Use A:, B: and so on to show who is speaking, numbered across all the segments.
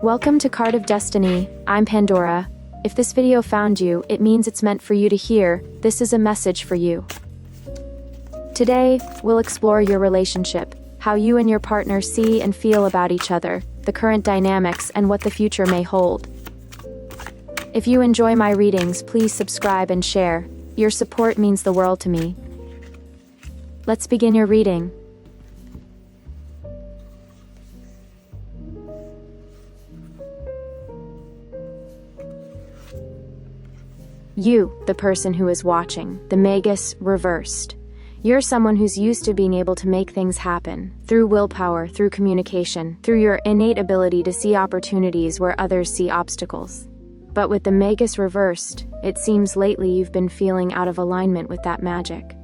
A: Welcome to Card of Destiny. I'm Pandora. If this video found you, it means it's meant for you to hear. This is a message for you. Today, we'll explore your relationship, how you and your partner see and feel about each other, the current dynamics, and what the future may hold. If you enjoy my readings, please subscribe and share. Your support means the world to me. Let's begin your reading. You, the person who is watching, the Magus reversed. You're someone who's used to being able to make things happen, through willpower, through communication, through your innate ability to see opportunities where others see obstacles. But with the Magus reversed, it seems lately you've been feeling out of alignment with that magic.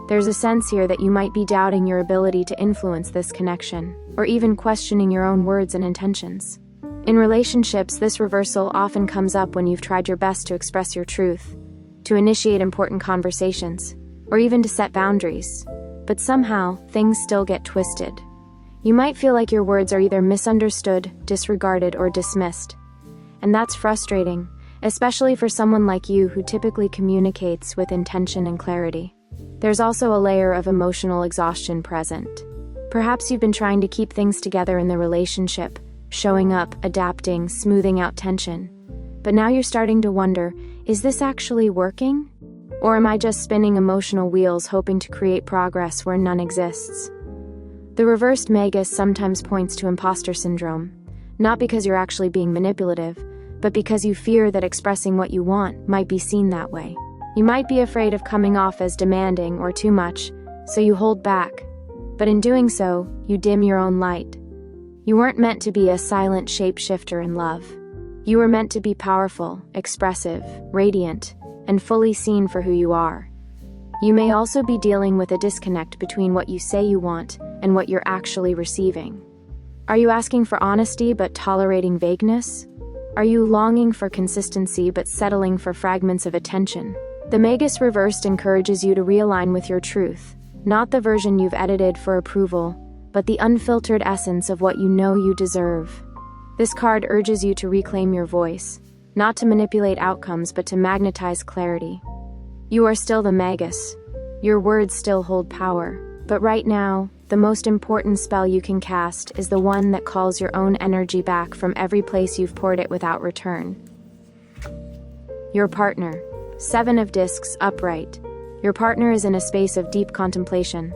A: There's a sense here that you might be doubting your ability to influence this connection, or even questioning your own words and intentions. In relationships, this reversal often comes up when you've tried your best to express your truth, to initiate important conversations, or even to set boundaries. But somehow, things still get twisted. You might feel like your words are either misunderstood, disregarded, or dismissed. And that's frustrating, especially for someone like you who typically communicates with intention and clarity. There's also a layer of emotional exhaustion present. Perhaps you've been trying to keep things together in the relationship, showing up, adapting, smoothing out tension. But now you're starting to wonder, is this actually working? Or am I just spinning emotional wheels hoping to create progress where none exists? The reversed Magus sometimes points to imposter syndrome, not because you're actually being manipulative, but because you fear that expressing what you want might be seen that way. You might be afraid of coming off as demanding or too much, so you hold back. But in doing so, you dim your own light. You weren't meant to be a silent shapeshifter in love. You were meant to be powerful, expressive, radiant, and fully seen for who you are. You may also be dealing with a disconnect between what you say you want and what you're actually receiving. Are you asking for honesty but tolerating vagueness? Are you longing for consistency but settling for fragments of attention? The Magus reversed encourages you to realign with your truth, not the version you've edited for approval, but the unfiltered essence of what you know you deserve. This card urges you to reclaim your voice, not to manipulate outcomes but to magnetize clarity. You are still the Magus. Your words still hold power. But right now, the most important spell you can cast is the one that calls your own energy back from every place you've poured it without return. Your partner. 7 of Discs upright. Your partner is in a space of deep contemplation.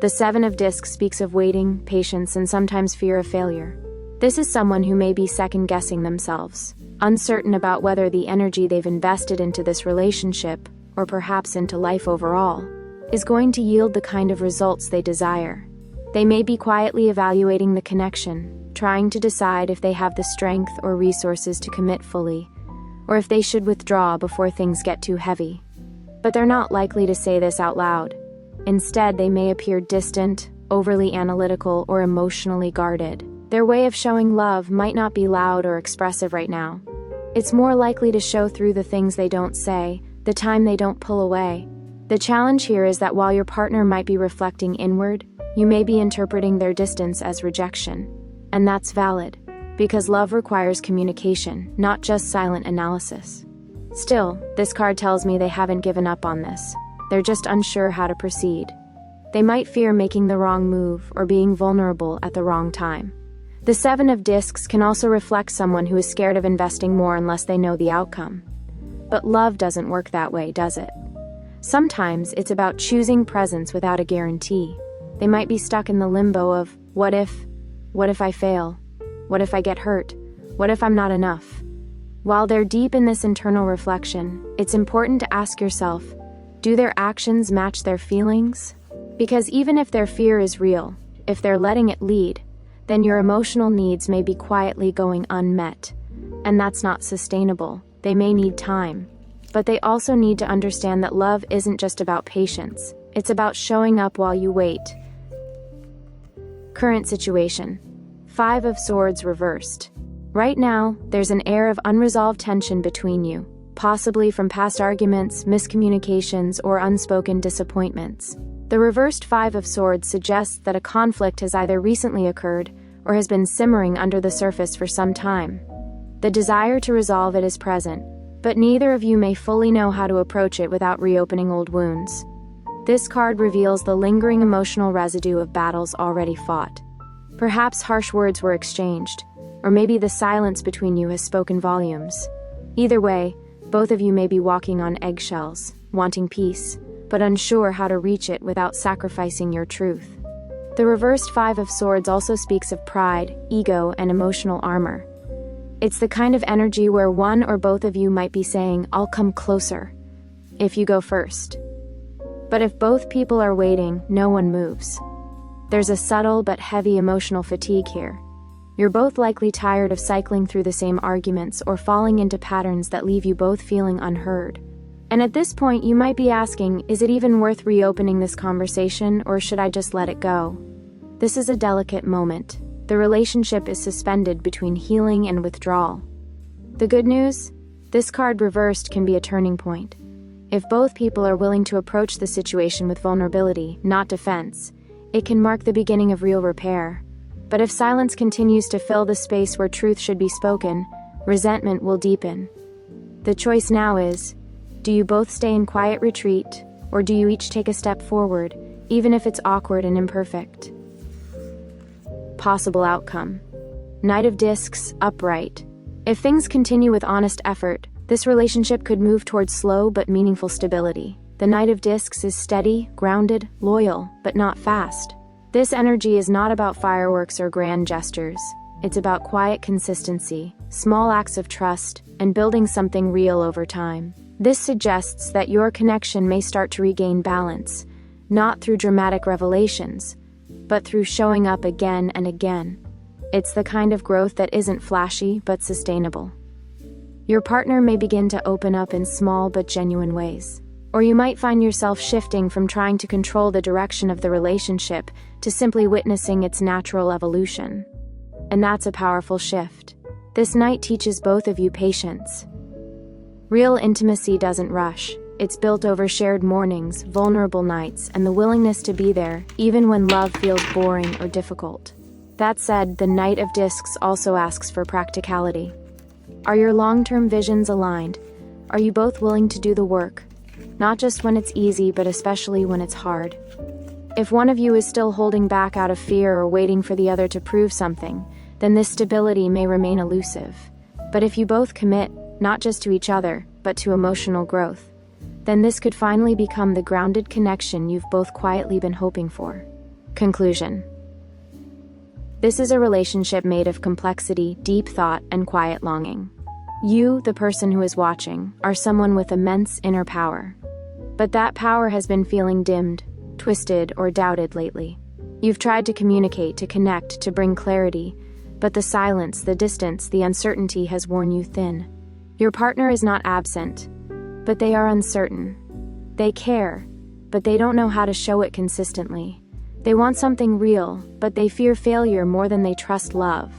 A: The 7 of Discs speaks of waiting, patience, and sometimes fear of failure. This is someone who may be second-guessing themselves, uncertain about whether the energy they've invested into this relationship, or perhaps into life overall, is going to yield the kind of results they desire. They may be quietly evaluating the connection, trying to decide if they have the strength or resources to commit fully, or if they should withdraw before things get too heavy. But they're not likely to say this out loud. Instead, they may appear distant, overly analytical, or emotionally guarded. Their way of showing love might not be loud or expressive right now. It's more likely to show through the things they don't say, the time they don't pull away. The challenge here is that while your partner might be reflecting inward, you may be interpreting their distance as rejection. And that's valid, because love requires communication, not just silent analysis. Still, this card tells me they haven't given up on this. They're just unsure how to proceed. They might fear making the wrong move or being vulnerable at the wrong time. The 7 of Discs can also reflect someone who is scared of investing more unless they know the outcome. But love doesn't work that way, does it? Sometimes it's about choosing presence without a guarantee. They might be stuck in the limbo of, what if I fail? What if I get hurt? What if I'm not enough? While they're deep in this internal reflection, it's important to ask yourself, do their actions match their feelings? Because even if their fear is real, if they're letting it lead, then your emotional needs may be quietly going unmet. And that's not sustainable. They may need time. But they also need to understand that love isn't just about patience. It's about showing up while you wait. Current situation. 5 of Swords reversed. Right now, there's an air of unresolved tension between you, possibly from past arguments, miscommunications, or unspoken disappointments. The reversed 5 of Swords suggests that a conflict has either recently occurred or has been simmering under the surface for some time. The desire to resolve it is present, but neither of you may fully know how to approach it without reopening old wounds. This card reveals the lingering emotional residue of battles already fought. Perhaps harsh words were exchanged, or maybe the silence between you has spoken volumes. Either way, both of you may be walking on eggshells, wanting peace, but unsure how to reach it without sacrificing your truth. The reversed Five of Swords also speaks of pride, ego, and emotional armor. It's the kind of energy where one or both of you might be saying, "I'll come closer," if you go first. But if both people are waiting, no one moves. There's a subtle but heavy emotional fatigue here. You're both likely tired of cycling through the same arguments or falling into patterns that leave you both feeling unheard. And at this point, you might be asking, is it even worth reopening this conversation, or should I just let it go? This is a delicate moment. The relationship is suspended between healing and withdrawal. The good news? This card reversed can be a turning point. If both people are willing to approach the situation with vulnerability, not defense, it can mark the beginning of real repair. But if silence continues to fill the space where truth should be spoken, resentment will deepen. The choice now is, do you both stay in quiet retreat, or do you each take a step forward, even if it's awkward and imperfect? Possible outcome. Knight of Discs, upright. If things continue with honest effort, this relationship could move towards slow but meaningful stability. The Knight of Discs is steady, grounded, loyal, but not fast. This energy is not about fireworks or grand gestures. It's about quiet consistency, small acts of trust, and building something real over time. This suggests that your connection may start to regain balance, not through dramatic revelations, but through showing up again and again. It's the kind of growth that isn't flashy but sustainable. Your partner may begin to open up in small but genuine ways. Or you might find yourself shifting from trying to control the direction of the relationship to simply witnessing its natural evolution. And that's a powerful shift. This night teaches both of you patience. Real intimacy doesn't rush. It's built over shared mornings, vulnerable nights, and the willingness to be there, even when love feels boring or difficult. That said, the Knight of Discs also asks for practicality. Are your long-term visions aligned? Are you both willing to do the work? Not just when it's easy, but especially when it's hard. If one of you is still holding back out of fear or waiting for the other to prove something, then this stability may remain elusive. But if you both commit, not just to each other, but to emotional growth, then this could finally become the grounded connection you've both quietly been hoping for. Conclusion. This is a relationship made of complexity, deep thought, and quiet longing. You, the person who is watching, are someone with immense inner power. But that power has been feeling dimmed, twisted, or doubted lately. You've tried to communicate, to connect, to bring clarity, but the silence, the distance, the uncertainty has worn you thin. Your partner is not absent, but they are uncertain. They care, but they don't know how to show it consistently. They want something real, but they fear failure more than they trust love.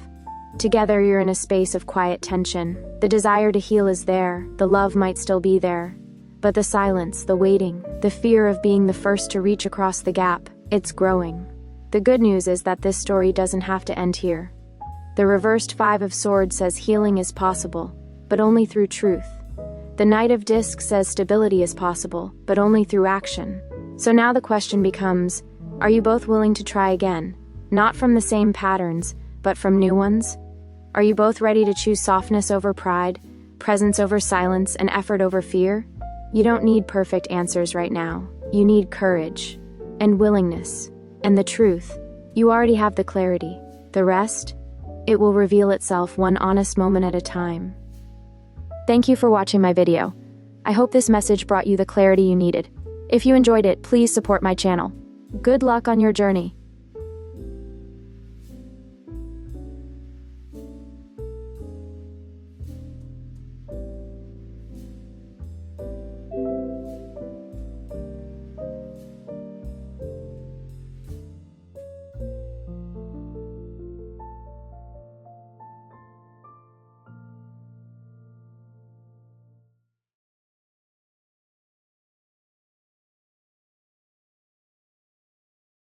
A: Together, you're in a space of quiet tension. The desire to heal is there, the love might still be there. But the silence, the waiting, the fear of being the first to reach across the gap, it's growing. The good news is that this story doesn't have to end here. The reversed Five of Swords says healing is possible, but only through truth. The Knight of Discs says stability is possible, but only through action. So now the question becomes, are you both willing to try again? Not from the same patterns, but from new ones? Are you both ready to choose softness over pride, presence over silence, and effort over fear? You don't need perfect answers right now. You need courage, and willingness, and the truth. You already have the clarity. The rest? It will reveal itself one honest moment at a time. Thank you for watching my video. I hope this message brought you the clarity you needed. If you enjoyed it, please support my channel. Good luck on your journey.